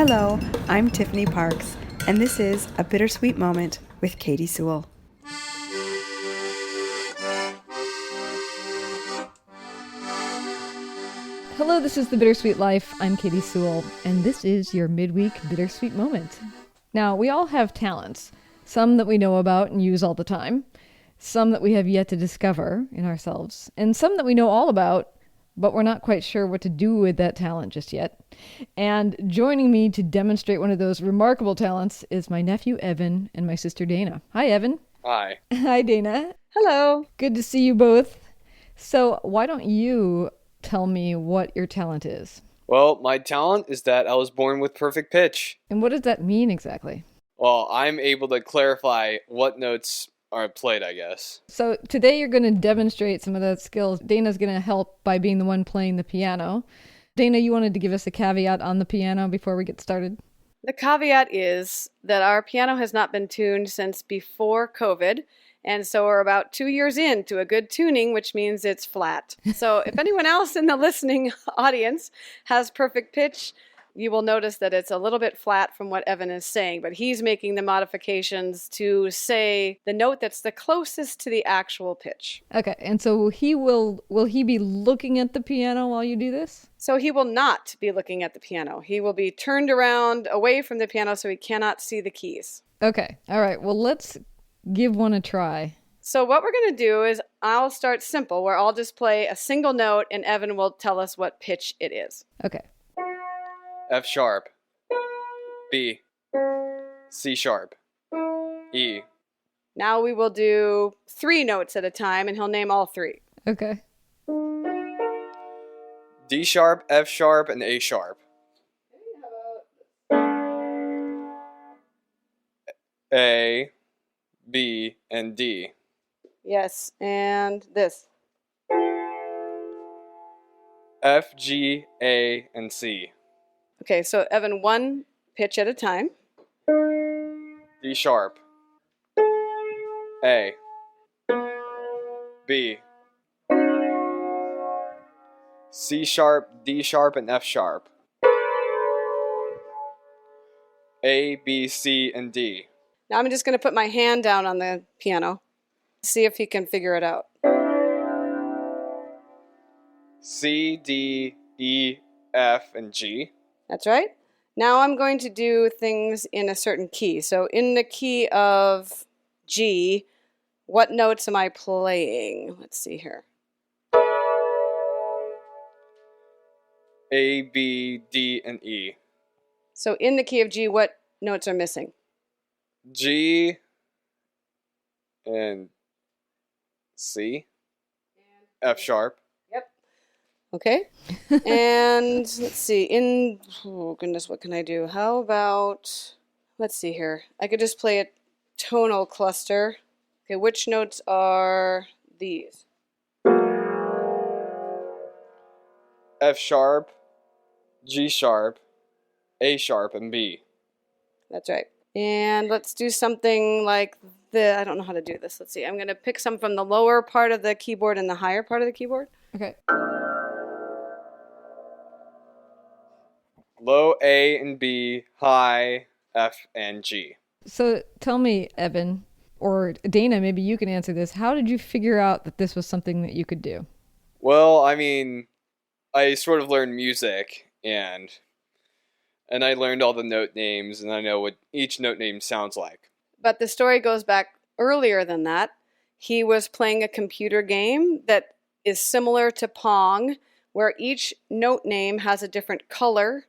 Hello, I'm Tiffany Parks, and this is A Bittersweet Moment with Katy Sewell. Hello, this is The Bittersweet Life. I'm Katy Sewell, and this is your midweek Bittersweet Moment. Now, we all have talents, some that we know about and use all the time, some that we have yet to discover in ourselves, and some that we know all about, but we're not quite sure what to do with that talent just yet. And joining me to demonstrate one of those remarkable talents is my nephew, Evan, and my sister, Dana. Hi, Evan. Hi. Hi, Dana. Hello. Good to see you both. So why don't you tell me what your talent is? Well, my talent is that I was born with perfect pitch. And what does that mean exactly? Well, I'm able to clarify what notes are played, I guess. So today you're going to demonstrate some of those skills. Dana's going to help by being the one playing the piano. Dana, you wanted to give us a caveat on the piano before we get started? The caveat is that our piano has not been tuned since before COVID, and so we're about 2 years into a good tuning, which means it's flat. So if anyone else in the listening audience has perfect pitch, you will notice that it's a little bit flat from what Evan is saying, but he's making the modifications to say the note that's the closest to the actual pitch. Okay, and so will he be looking at the piano while you do this? So he will not be looking at the piano. He will be turned around away from the piano so he cannot see the keys. Okay, all right, well, let's give one a try. So what we're going to do is I'll start simple, where I'll just play a single note and Evan will tell us what pitch it is. Okay. F sharp, B, C sharp, E. Now we will do 3 notes at a time and he'll name all 3. Okay. D sharp, F sharp, and A sharp. A, B, and D. Yes, and this. F, G, A, and C. Okay, so Evan, 1 pitch at a time. D sharp, A, B, C sharp, D sharp, and F sharp. A, B, C, and D. Now I'm just going to put my hand down on the piano. See if he can figure it out. C, D, E, F, and G. That's right. Now I'm going to do things in a certain key. So in the key of G, what notes am I playing? Let's see here. A, B, D, and E. So in the key of G, what notes are missing? G and C. F sharp. Yep. Okay. And let's see, oh goodness, what can I do? How about, let's see here. I could just play a tonal cluster. Okay, which notes are these? F sharp, G sharp, A sharp, and B. That's right. And let's do something like I don't know how to do this. Let's see. I'm going to pick some from the lower part of the keyboard and the higher part of the keyboard. Okay. Low A and B, high F and G. So tell me, Evan, or Dana, maybe you can answer this. How did you figure out that this was something that you could do? Well, I mean, I sort of learned music and I learned all the note names and I know what each note name sounds like. But the story goes back earlier than that. He was playing a computer game that is similar to Pong, where each note name has a different color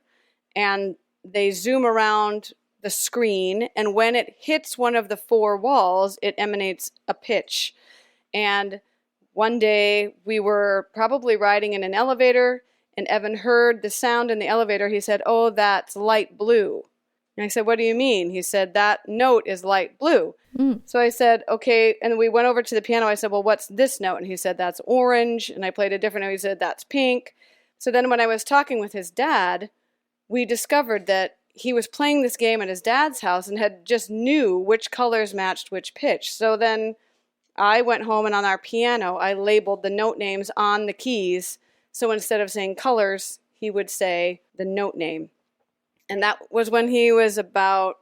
and they zoom around the screen, and when it hits one of the 4 walls, it emanates a pitch. And one day we were probably riding in an elevator and Evan heard the sound in the elevator. He said, "Oh, that's light blue." And I said, "What do you mean?" He said, "That note is light blue." So I said, "Okay." And we went over to the piano. I said, "Well, what's this note?" And he said, "That's orange." And I played a different note. He said, "That's pink." So then when I was talking with his dad, we discovered that he was playing this game at his dad's house and had just knew which colors matched which pitch. So then I went home and on our piano, I labeled the note names on the keys. So instead of saying colors, he would say the note name. And that was when he was about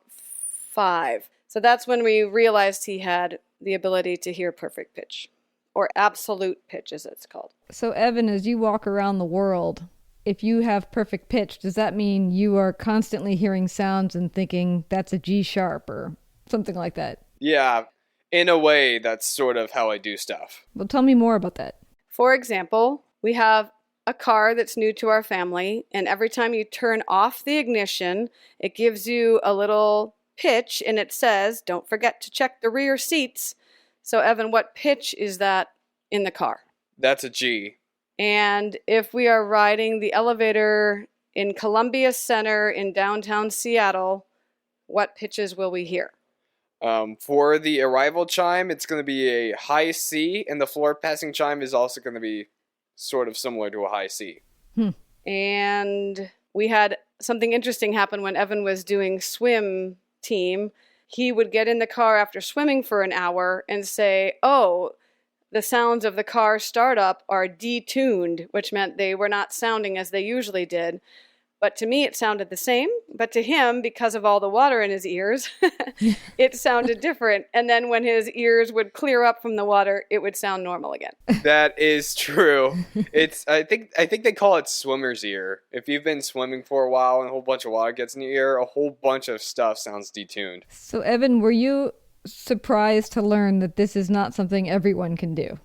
5. So that's when we realized he had the ability to hear perfect pitch, or absolute pitch as it's called. So, Evan, as you walk around the world, if you have perfect pitch, does that mean you are constantly hearing sounds and thinking that's a G sharp or something like that? Yeah, in a way, that's sort of how I do stuff. Well, tell me more about that. For example, we have a car that's new to our family, and every time you turn off the ignition, it gives you a little pitch, and it says, don't forget to check the rear seats. So, Evan, what pitch is that in the car? That's a G. And if we are riding the elevator in Columbia Center in downtown Seattle, what pitches will we hear? For the arrival chime, it's going to be a high C, and the floor passing chime is also going to be sort of similar to a high C. And we had something interesting happen when Evan was doing swim team. He would get in the car after swimming for an hour and say, oh, the sounds of the car startup are detuned, which meant they were not sounding as they usually did. But to me, it sounded the same. But to him, because of all the water in his ears, it sounded different. And then when his ears would clear up from the water, it would sound normal again. That is true. I think they call it swimmer's ear. If you've been swimming for a while and a whole bunch of water gets in your ear, a whole bunch of stuff sounds detuned. So, Evan, were you surprised to learn that this is not something everyone can do?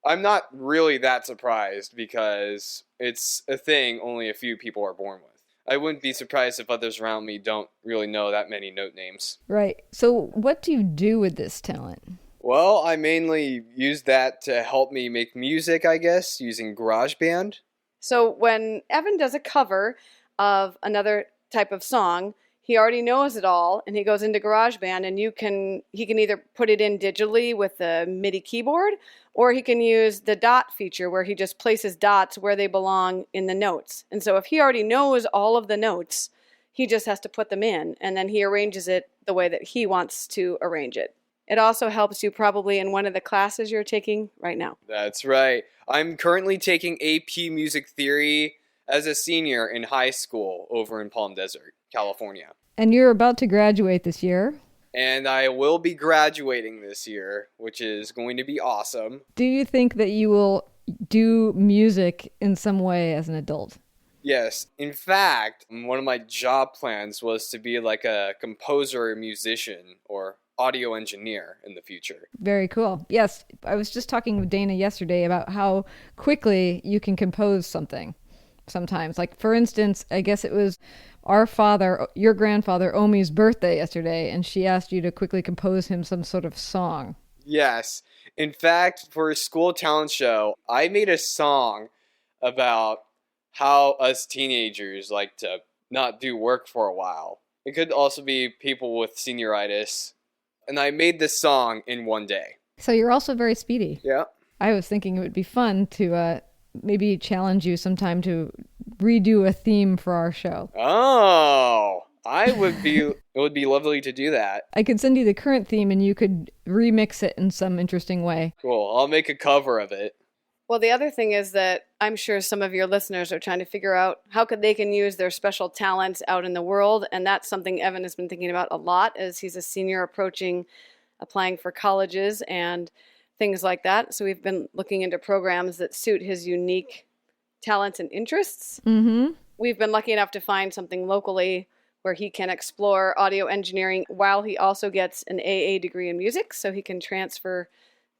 I'm not really that surprised because it's a thing only a few people are born with. I wouldn't be surprised if others around me don't really know that many note names. Right. So what do you do with this talent? Well, I mainly use that to help me make music, I guess, using GarageBand. So when Evan does a cover of another type of song, he already knows it all, and he goes into GarageBand, and he can either put it in digitally with the MIDI keyboard, or he can use the dot feature where he just places dots where they belong in the notes. And so if he already knows all of the notes, he just has to put them in, and then he arranges it the way that he wants to arrange it. It also helps you probably in one of the classes you're taking right now. That's right. I'm currently taking AP Music Theory as a senior in high school over in Palm Desert, California. And you're about to graduate this year. And I will be graduating this year, which is going to be awesome. Do you think that you will do music in some way as an adult? Yes. In fact, one of my job plans was to be like a composer or musician or audio engineer in the future. Very cool. Yes, I was just talking with Dana yesterday about how quickly you can compose something sometimes. Like, for instance, I guess it was your grandfather, Omi's birthday yesterday, and she asked you to quickly compose him some sort of song. Yes. In fact, for a school talent show, I made a song about how us teenagers like to not do work for a while. It could also be people with senioritis. And I made this song in one day. So you're also very speedy. Yeah. I was thinking it would be fun to maybe challenge you sometime to redo a theme for our show. Oh, it would be lovely to do that. I could send you the current theme and you could remix it in some interesting way. Cool. I'll make a cover of it. Well, the other thing is that I'm sure some of your listeners are trying to figure out how they can use their special talents out in the world. And that's something Evan has been thinking about a lot as he's a senior applying for colleges and things like that. So we've been looking into programs that suit his unique talents and interests. Mm-hmm. We've been lucky enough to find something locally where he can explore audio engineering while he also gets an AA degree in music. So he can transfer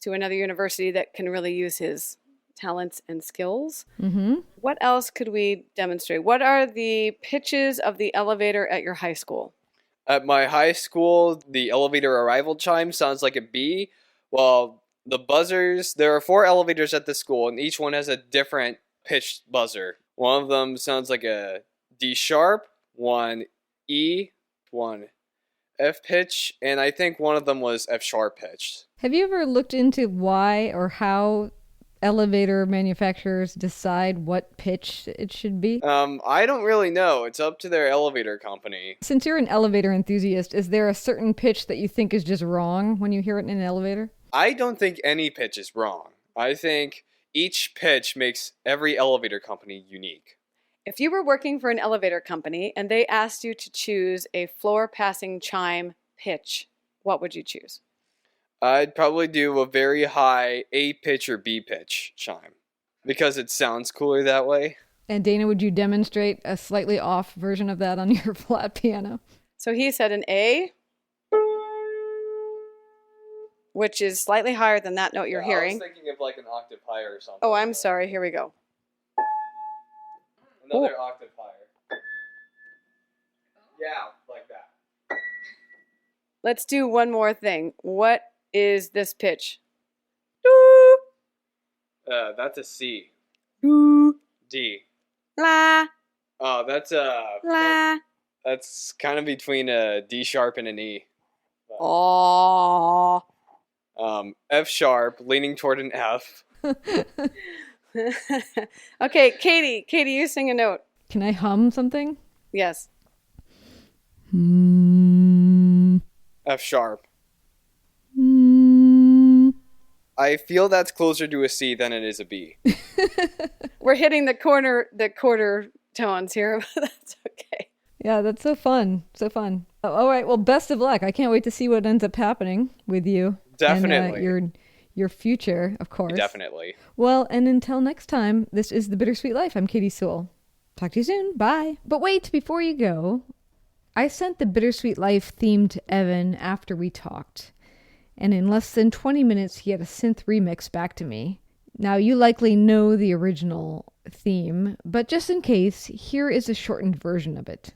to another university that can really use his talents and skills. Mm-hmm. What else could we demonstrate? What are the pitches of the elevator at your high school? At my high school, the elevator arrival chime sounds like a B. Well, the buzzers, there are 4 elevators at the school, and each one has a different pitched buzzer. One of them sounds like a D sharp, one E, one F pitch, and I think one of them was F sharp pitched. Have you ever looked into why or how elevator manufacturers decide what pitch it should be? I don't really know. It's up to their elevator company. Since you're an elevator enthusiast, is there a certain pitch that you think is just wrong when you hear it in an elevator? I don't think any pitch is wrong. I think each pitch makes every elevator company unique. If you were working for an elevator company and they asked you to choose a floor passing chime pitch, what would you choose? I'd probably do a very high A pitch or B pitch chime because it sounds cooler that way. And Dana, would you demonstrate a slightly off version of that on your flat piano? So he said an A, which is slightly higher than that note you're hearing. I was thinking of like an octave higher or something. Oh, I'm sorry. Here we go. Another octave higher. Yeah, like that. Let's do one more thing. What is this pitch? Doo, That's a C. doo, D. la, Oh, that's la. that's kind of between a D sharp and an E. Aww. F sharp, leaning toward an F. Okay, Katie. Katie, you sing a note. Can I hum something? Yes. F sharp. Mm. I feel that's closer to a C than it is a B. We're hitting the quarter tones here, but that's okay. Yeah, that's so fun. So fun. All right, well, best of luck. I can't wait to see what ends up happening with you. Definitely. And your future, of course. Definitely. Well, and until next time, this is The Bittersweet Life. I'm Katy Sewell. Talk to you soon. Bye. But wait, before you go, I sent the Bittersweet Life theme to Evan after we talked. And in less than 20 minutes, he had a synth remix back to me. Now, you likely know the original theme, but just in case, here is a shortened version of it.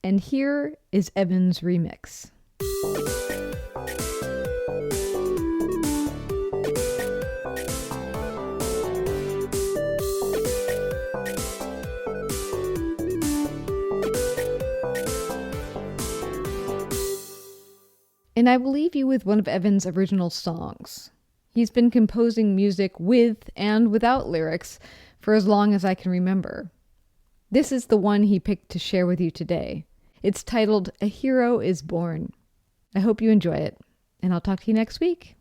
And here is Evan's remix. And I will leave you with one of Evan's original songs. He's been composing music with and without lyrics for as long as I can remember. This is the one he picked to share with you today. It's titled A Hero is Born. I hope you enjoy it, and I'll talk to you next week.